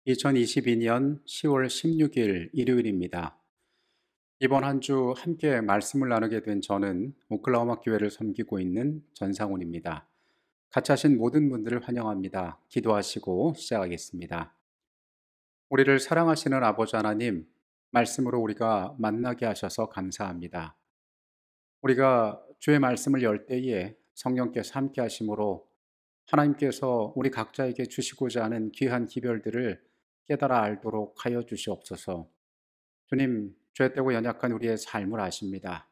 2022년 10월 16일 일요일입니다. 이번 한 주 함께 말씀을 나누게 된 저는 오클라호마 교회를 섬기고 있는 전상훈입니다. 같이 하신 모든 분들을 환영합니다. 기도하시고 시작하겠습니다. 우리를 사랑하시는 아버지 하나님, 말씀으로 우리가 만나게 하셔서 감사합니다. 우리가 주의 말씀을 열 때에 성령께서 함께 하심으로 하나님께서 우리 각자에게 주시고자 하는 귀한 기별들을 깨달아 알도록 하여 주시옵소서. 주님, 죄되고 연약한 우리의 삶을 아십니다.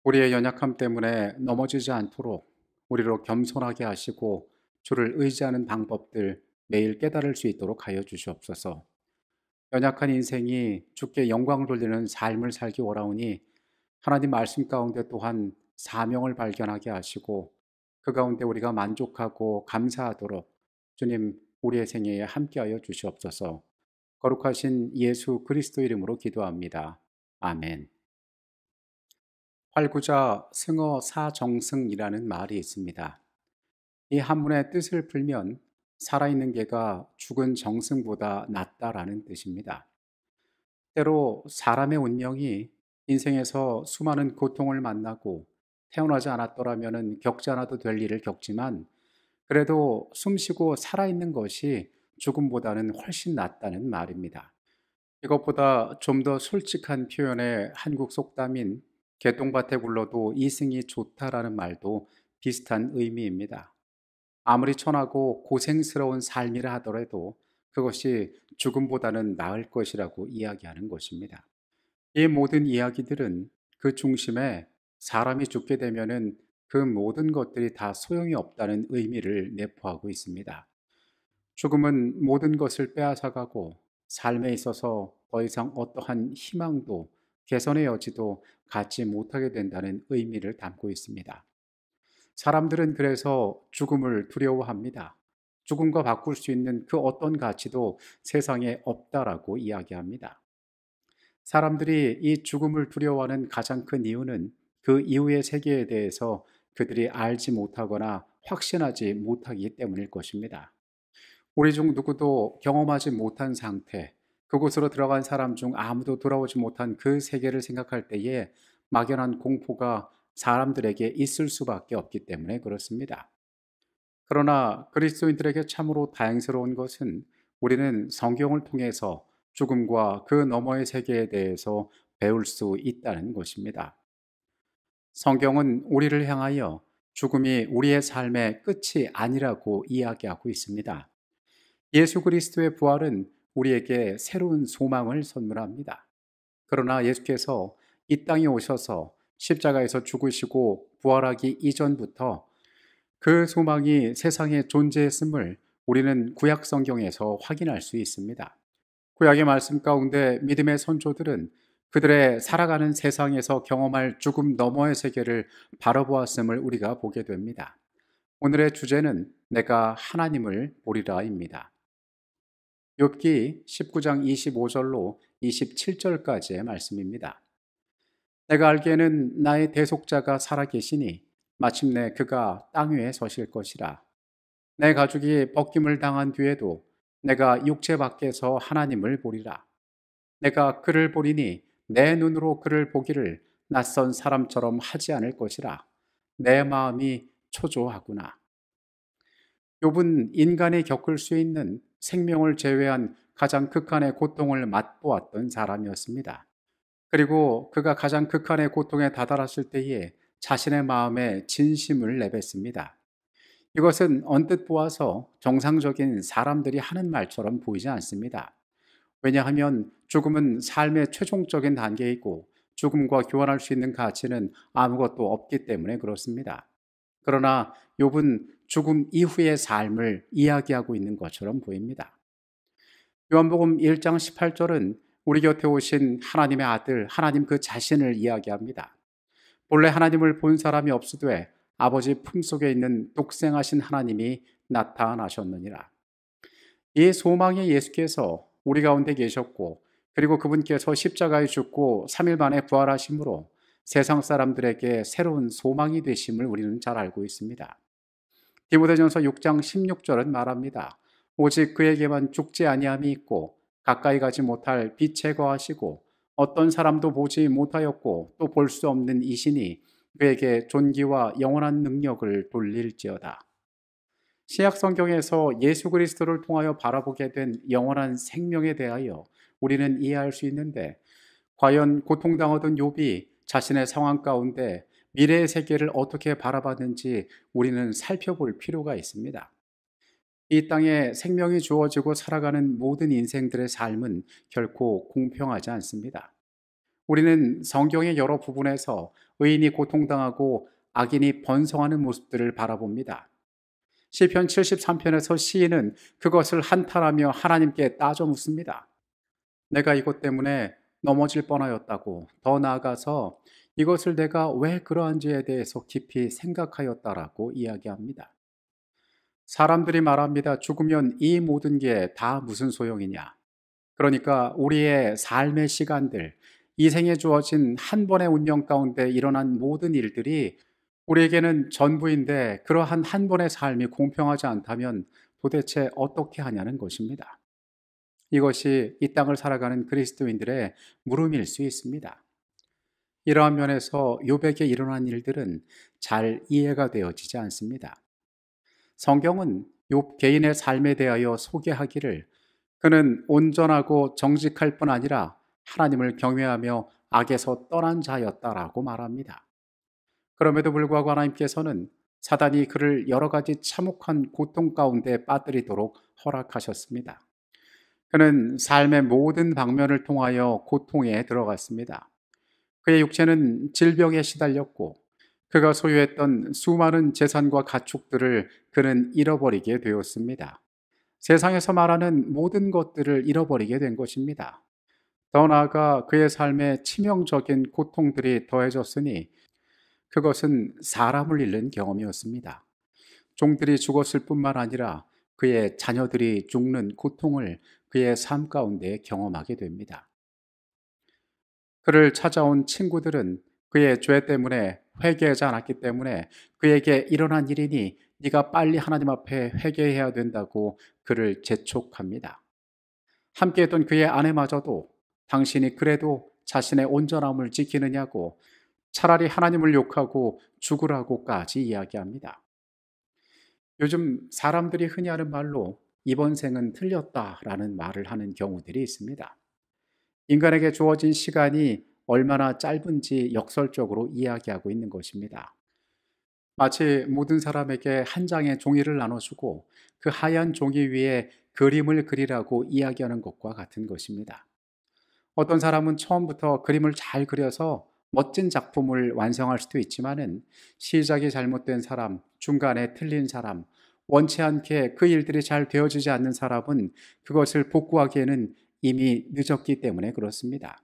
우리의 연약함 때문에 넘어지지 않도록 우리로 겸손하게 하시고 주를 의지하는 방법들 매일 깨달을 수 있도록 하여 주시옵소서. 연약한 인생이 주께 영광을 돌리는 삶을 살기 원하오니 하나님 말씀 가운데 또한 사명을 발견하게 하시고 그 가운데 우리가 만족하고 감사하도록 주님 우리의 생애에 함께하여 주시옵소서. 거룩하신 예수 그리스도 이름으로 기도합니다. 아멘. 활구자 승어 사정승이라는 말이 있습니다. 이 한문의 뜻을 풀면 살아있는 개가 죽은 정승보다 낫다라는 뜻입니다. 때로 사람의 운명이 인생에서 수많은 고통을 만나고 태어나지 않았더라면 겪지 않아도 될 일을 겪지만 그래도 숨쉬고 살아있는 것이 죽음보다는 훨씬 낫다는 말입니다. 이것보다 좀 더 솔직한 표현의 한국 속담인 개똥밭에 굴러도 이승이 좋다라는 말도 비슷한 의미입니다. 아무리 천하고 고생스러운 삶이라 하더라도 그것이 죽음보다는 나을 것이라고 이야기하는 것입니다. 이 모든 이야기들은 그 중심에 사람이 죽게 되면은 그 모든 것들이 다 소용이 없다는 의미를 내포하고 있습니다. 죽음은 모든 것을 빼앗아가고 삶에 있어서 더 이상 어떠한 희망도 개선의 여지도 갖지 못하게 된다는 의미를 담고 있습니다. 사람들은 그래서 죽음을 두려워합니다. 죽음과 바꿀 수 있는 그 어떤 가치도 세상에 없다라고 이야기합니다. 사람들이 이 죽음을 두려워하는 가장 큰 이유는 그 이후의 세계에 대해서 그들이 알지 못하거나 확신하지 못하기 때문일 것입니다. 우리 중 누구도 경험하지 못한 상태, 그곳으로 들어간 사람 중 아무도 돌아오지 못한 그 세계를 생각할 때에 막연한 공포가 사람들에게 있을 수밖에 없기 때문에 그렇습니다. 그러나 그리스도인들에게 참으로 다행스러운 것은 우리는 성경을 통해서 죽음과 그 너머의 세계에 대해서 배울 수 있다는 것입니다. 성경은 우리를 향하여 죽음이 우리의 삶의 끝이 아니라고 이야기하고 있습니다. 예수 그리스도의 부활은 우리에게 새로운 소망을 선물합니다. 그러나 예수께서 이 땅에 오셔서 십자가에서 죽으시고 부활하기 이전부터 그 소망이 세상에 존재했음을 우리는 구약 성경에서 확인할 수 있습니다. 구약의 말씀 가운데 믿음의 선조들은 그들의 살아가는 세상에서 경험할 죽음 너머의 세계를 바라보았음을 우리가 보게 됩니다. 오늘의 주제는 내가 하나님을 보리라입니다. 욥기 19장 25절로 27절까지의 말씀입니다. 내가 알기에는 나의 대속자가 살아계시니 마침내 그가 땅 위에 서실 것이라. 내 가족이 벗김을 당한 뒤에도 내가 육체 밖에서 하나님을 보리라. 내가 그를 보리니 내 눈으로 그를 보기를 낯선 사람처럼 하지 않을 것이라. 내 마음이 초조하구나. 욥은 인간이 겪을 수 있는 생명을 제외한 가장 극한의 고통을 맛보았던 사람이었습니다. 그리고 그가 가장 극한의 고통에 다다랐을 때에 자신의 마음에 진심을 내뱉습니다. 이것은 언뜻 보아서 정상적인 사람들이 하는 말처럼 보이지 않습니다. 왜냐하면 죽음은 삶의 최종적인 단계이고 죽음과 교환할 수 있는 가치는 아무것도 없기 때문에 그렇습니다. 그러나 욥은 죽음 이후의 삶을 이야기하고 있는 것처럼 보입니다. 요한복음 1장 18절은 우리 곁에 오신 하나님의 아들 하나님 그 자신을 이야기합니다. 본래 하나님을 본 사람이 없으되 아버지 품속에 있는 독생하신 하나님이 나타나셨느니라. 이 소망의 예수께서 우리 가운데 계셨고 그리고 그분께서 십자가에 죽고 3일 만에 부활하심으로 세상 사람들에게 새로운 소망이 되심을 우리는 잘 알고 있습니다. 디모데전서 6장 16절은 말합니다. 오직 그에게만 죽지 아니함이 있고 가까이 가지 못할 빛에 거하시고 어떤 사람도 보지 못하였고 또 볼 수 없는 이신이 그에게 존귀와 영원한 능력을 돌릴지어다. 신약 성경에서 예수 그리스도를 통하여 바라보게 된 영원한 생명에 대하여 우리는 이해할 수 있는데, 과연 고통당하던 욥이 자신의 상황 가운데 미래의 세계를 어떻게 바라봤는지 우리는 살펴볼 필요가 있습니다. 이 땅에 생명이 주어지고 살아가는 모든 인생들의 삶은 결코 공평하지 않습니다. 우리는 성경의 여러 부분에서 의인이 고통당하고 악인이 번성하는 모습들을 바라봅니다. 시편 73편에서 시인은 그것을 한탄하며 하나님께 따져 묻습니다. 내가 이것 때문에 넘어질 뻔하였다고, 더 나아가서 이것을 내가 왜 그러한지에 대해서 깊이 생각하였다라고 이야기합니다. 사람들이 말합니다. 죽으면 이 모든 게 다 무슨 소용이냐. 그러니까 우리의 삶의 시간들, 이 생에 주어진 한 번의 운명 가운데 일어난 모든 일들이 우리에게는 전부인데, 그러한 한 번의 삶이 공평하지 않다면 도대체 어떻게 하냐는 것입니다. 이것이 이 땅을 살아가는 그리스도인들의 물음일 수 있습니다. 이러한 면에서 욥에게 일어난 일들은 잘 이해가 되어지지 않습니다. 성경은 욥 개인의 삶에 대하여 소개하기를 그는 온전하고 정직할 뿐 아니라 하나님을 경외하며 악에서 떠난 자였다라고 말합니다. 그럼에도 불구하고 하나님께서는 사단이 그를 여러 가지 참혹한 고통 가운데 빠뜨리도록 허락하셨습니다. 그는 삶의 모든 방면을 통하여 고통에 들어갔습니다. 그의 육체는 질병에 시달렸고 그가 소유했던 수많은 재산과 가축들을 그는 잃어버리게 되었습니다. 세상에서 말하는 모든 것들을 잃어버리게 된 것입니다. 더 나아가 그의 삶에 치명적인 고통들이 더해졌으니 그것은 사람을 잃는 경험이었습니다. 종들이 죽었을 뿐만 아니라 그의 자녀들이 죽는 고통을 그의 삶 가운데 경험하게 됩니다. 그를 찾아온 친구들은 그의 죄 때문에 회개하지 않았기 때문에 그에게 일어난 일이니 네가 빨리 하나님 앞에 회개해야 된다고 그를 재촉합니다. 함께했던 그의 아내마저도 당신이 그래도 자신의 온전함을 지키느냐고 차라리 하나님을 욕하고 죽으라고까지 이야기합니다. 요즘 사람들이 흔히 하는 말로 이번 생은 틀렸다라는 말을 하는 경우들이 있습니다. 인간에게 주어진 시간이 얼마나 짧은지 역설적으로 이야기하고 있는 것입니다. 마치 모든 사람에게 한 장의 종이를 나눠주고 그 하얀 종이 위에 그림을 그리라고 이야기하는 것과 같은 것입니다. 어떤 사람은 처음부터 그림을 잘 그려서 멋진 작품을 완성할 수도 있지만은 시작이 잘못된 사람, 중간에 틀린 사람, 원치 않게 그 일들이 잘 되어지지 않는 사람은 그것을 복구하기에는 이미 늦었기 때문에 그렇습니다.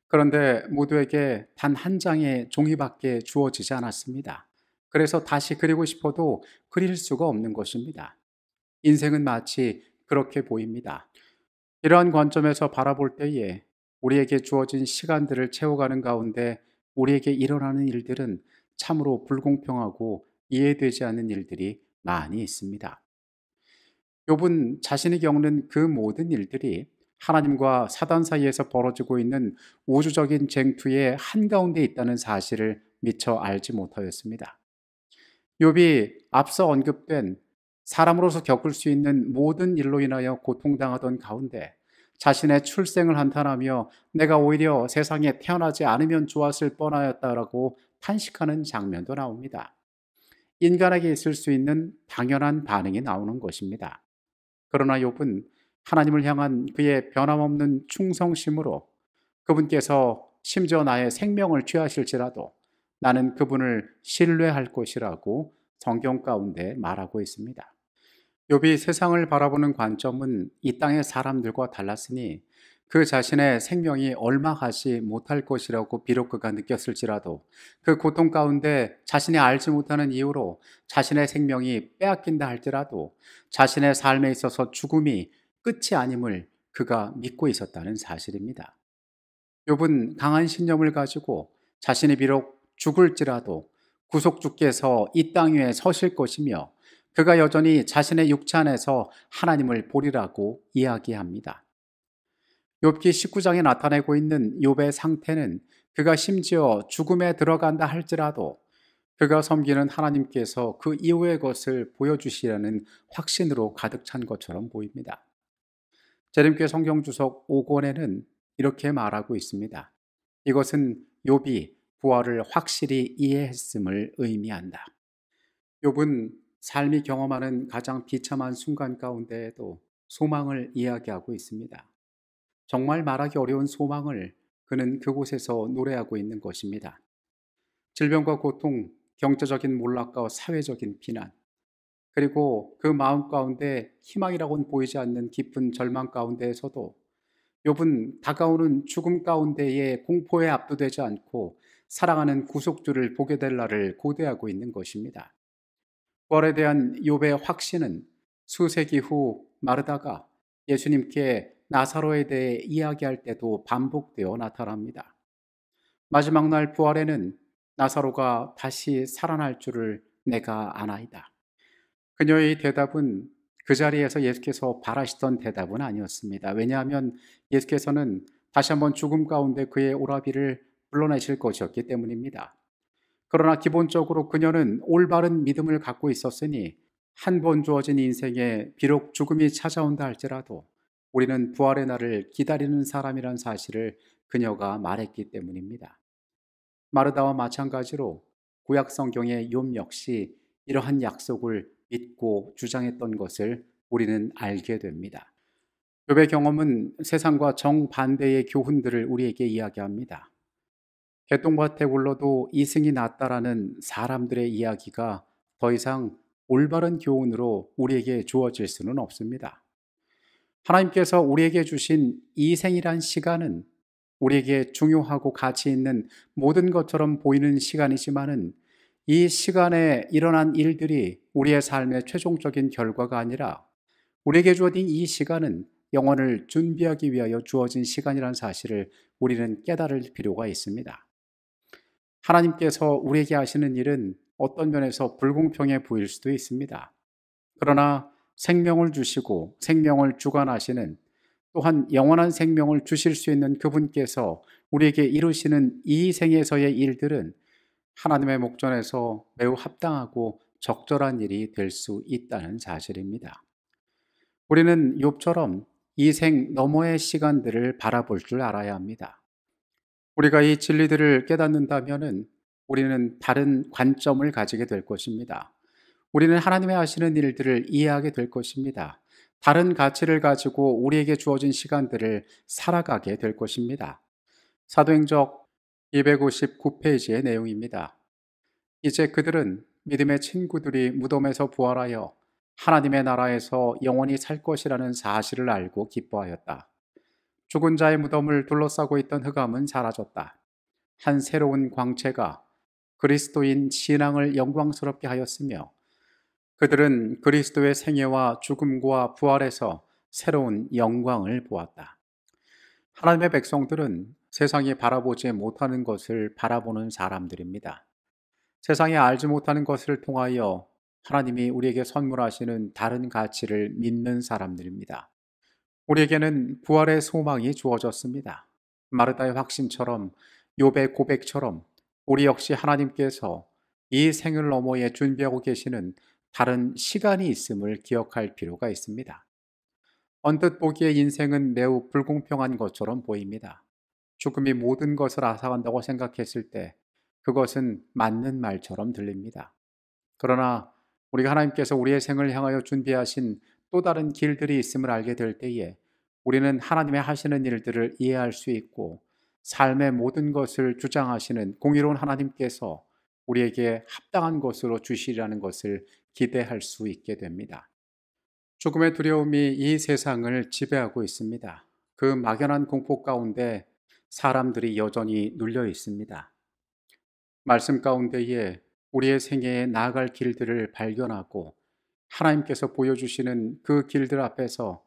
그런데 모두에게 단 한 장의 종이밖에 주어지지 않았습니다. 그래서 다시 그리고 싶어도 그릴 수가 없는 것입니다. 인생은 마치 그렇게 보입니다. 이러한 관점에서 바라볼 때에 우리에게 주어진 시간들을 채워가는 가운데 우리에게 일어나는 일들은 참으로 불공평하고 이해되지 않는 일들이 많이 있습니다. 욥은 자신이 겪는 그 모든 일들이 하나님과 사단 사이에서 벌어지고 있는 우주적인 쟁투의 한가운데 있다는 사실을 미처 알지 못하였습니다. 욥이 앞서 언급된 사람으로서 겪을 수 있는 모든 일로 인하여 고통당하던 가운데 자신의 출생을 한탄하며 내가 오히려 세상에 태어나지 않으면 좋았을 뻔하였다라고 탄식하는 장면도 나옵니다. 인간에게 있을 수 있는 당연한 반응이 나오는 것입니다. 그러나 욥은 하나님을 향한 그의 변함없는 충성심으로 그분께서 심지어 나의 생명을 취하실지라도 나는 그분을 신뢰할 것이라고 성경 가운데 말하고 있습니다. 욥이 세상을 바라보는 관점은 이 땅의 사람들과 달랐으니 그 자신의 생명이 얼마 가지 못할 것이라고 비록 그가 느꼈을지라도 그 고통 가운데 자신이 알지 못하는 이유로 자신의 생명이 빼앗긴다 할지라도 자신의 삶에 있어서 죽음이 끝이 아님을 그가 믿고 있었다는 사실입니다. 욥은 강한 신념을 가지고 자신이 비록 죽을지라도 구속주께서 이 땅 위에 서실 것이며 그가 여전히 자신의 육체 안에서 하나님을 보리라고 이야기합니다. 욥기 19장에 나타내고 있는 욥의 상태는 그가 심지어 죽음에 들어간다 할지라도 그가 섬기는 하나님께서 그 이후의 것을 보여주시려는 확신으로 가득 찬 것처럼 보입니다. 재림교회 성경주석 5권에는 이렇게 말하고 있습니다. 이것은 욥이 부활을 확실히 이해했음을 의미한다. 욥은 삶이 경험하는 가장 비참한 순간 가운데에도 소망을 이야기하고 있습니다. 정말 말하기 어려운 소망을 그는 그곳에서 노래하고 있는 것입니다. 질병과 고통, 경제적인 몰락과 사회적인 비난, 그리고 그 마음 가운데 희망이라고는 보이지 않는 깊은 절망 가운데에서도 욥은 다가오는 죽음 가운데의 공포에 압도되지 않고 사랑하는 구속주를 보게 될 날을 고대하고 있는 것입니다. 부활에 대한 욥의 확신은 수세기 후 마르다가 예수님께 나사로에 대해 이야기할 때도 반복되어 나타납니다. 마지막 날 부활에는 나사로가 다시 살아날 줄을 내가 아나이다. 그녀의 대답은 그 자리에서 예수께서 바라시던 대답은 아니었습니다. 왜냐하면 예수께서는 다시 한번 죽음 가운데 그의 오라비를 불러내실 것이었기 때문입니다. 그러나 기본적으로 그녀는 올바른 믿음을 갖고 있었으니 한 번 주어진 인생에 비록 죽음이 찾아온다 할지라도 우리는 부활의 날을 기다리는 사람이란 사실을 그녀가 말했기 때문입니다. 마르다와 마찬가지로 구약 성경의 욥 역시 이러한 약속을 믿고 주장했던 것을 우리는 알게 됩니다. 욥의 경험은 세상과 정반대의 교훈들을 우리에게 이야기합니다. 개똥밭에 굴러도 이승이 낫다라는 사람들의 이야기가 더 이상 올바른 교훈으로 우리에게 주어질 수는 없습니다. 하나님께서 우리에게 주신 이 생이란 시간은 우리에게 중요하고 가치 있는 모든 것처럼 보이는 시간이지만은 이 시간에 일어난 일들이 우리의 삶의 최종적인 결과가 아니라 우리에게 주어진 이 시간은 영혼을 준비하기 위하여 주어진 시간이라는 사실을 우리는 깨달을 필요가 있습니다. 하나님께서 우리에게 하시는 일은 어떤 면에서 불공평해 보일 수도 있습니다. 그러나 생명을 주시고 생명을 주관하시는 또한 영원한 생명을 주실 수 있는 그분께서 우리에게 이루시는 이 생에서의 일들은 하나님의 목전에서 매우 합당하고 적절한 일이 될 수 있다는 사실입니다. 우리는 욥처럼 이 생 너머의 시간들을 바라볼 줄 알아야 합니다. 우리가 이 진리들을 깨닫는다면 우리는 다른 관점을 가지게 될 것입니다. 우리는 하나님의 하시는 일들을 이해하게 될 것입니다. 다른 가치를 가지고 우리에게 주어진 시간들을 살아가게 될 것입니다. 사도행적 259페이지의 내용입니다. 이제 그들은 믿음의 친구들이 무덤에서 부활하여 하나님의 나라에서 영원히 살 것이라는 사실을 알고 기뻐하였다. 죽은 자의 무덤을 둘러싸고 있던 흑암은 사라졌다. 한 새로운 광채가 그리스도인 신앙을 영광스럽게 하였으며 그들은 그리스도의 생애와 죽음과 부활에서 새로운 영광을 보았다. 하나님의 백성들은 세상이 바라보지 못하는 것을 바라보는 사람들입니다. 세상에 알지 못하는 것을 통하여 하나님이 우리에게 선물하시는 다른 가치를 믿는 사람들입니다. 우리에게는 부활의 소망이 주어졌습니다. 마르다의 확신처럼 욥의 고백처럼 우리 역시 하나님께서 이 생을 너머에 준비하고 계시는 다른 시간이 있음을 기억할 필요가 있습니다. 언뜻 보기에 인생은 매우 불공평한 것처럼 보입니다. 죽음이 모든 것을 앗아간다고 생각했을 때 그것은 맞는 말처럼 들립니다. 그러나 우리가 하나님께서 우리의 생을 향하여 준비하신 또 다른 길들이 있음을 알게 될 때에 우리는 하나님의 하시는 일들을 이해할 수 있고 삶의 모든 것을 주장하시는 공의로운 하나님께서 우리에게 합당한 것으로 주시리라는 것을 기대할 수 있게 됩니다. 죽음의 두려움이 이 세상을 지배하고 있습니다. 그 막연한 공포 가운데 사람들이 여전히 눌려 있습니다. 말씀 가운데에 우리의 생애에 나아갈 길들을 발견하고 하나님께서 보여주시는 그 길들 앞에서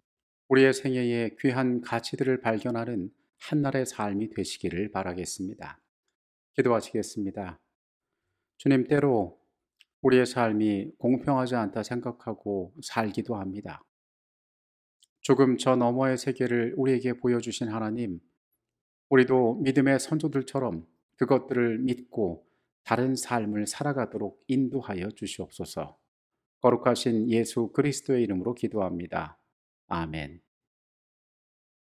우리의 생애의 귀한 가치들을 발견하는 한날의 삶이 되시기를 바라겠습니다. 기도하시겠습니다. 주님, 때로 우리의 삶이 공평하지 않다 생각하고 살기도 합니다. 죽음 저 너머의 세계를 우리에게 보여주신 하나님, 우리도 믿음의 선조들처럼 그것들을 믿고 다른 삶을 살아가도록 인도하여 주시옵소서. 거룩하신 예수 그리스도의 이름으로 기도합니다. 아멘.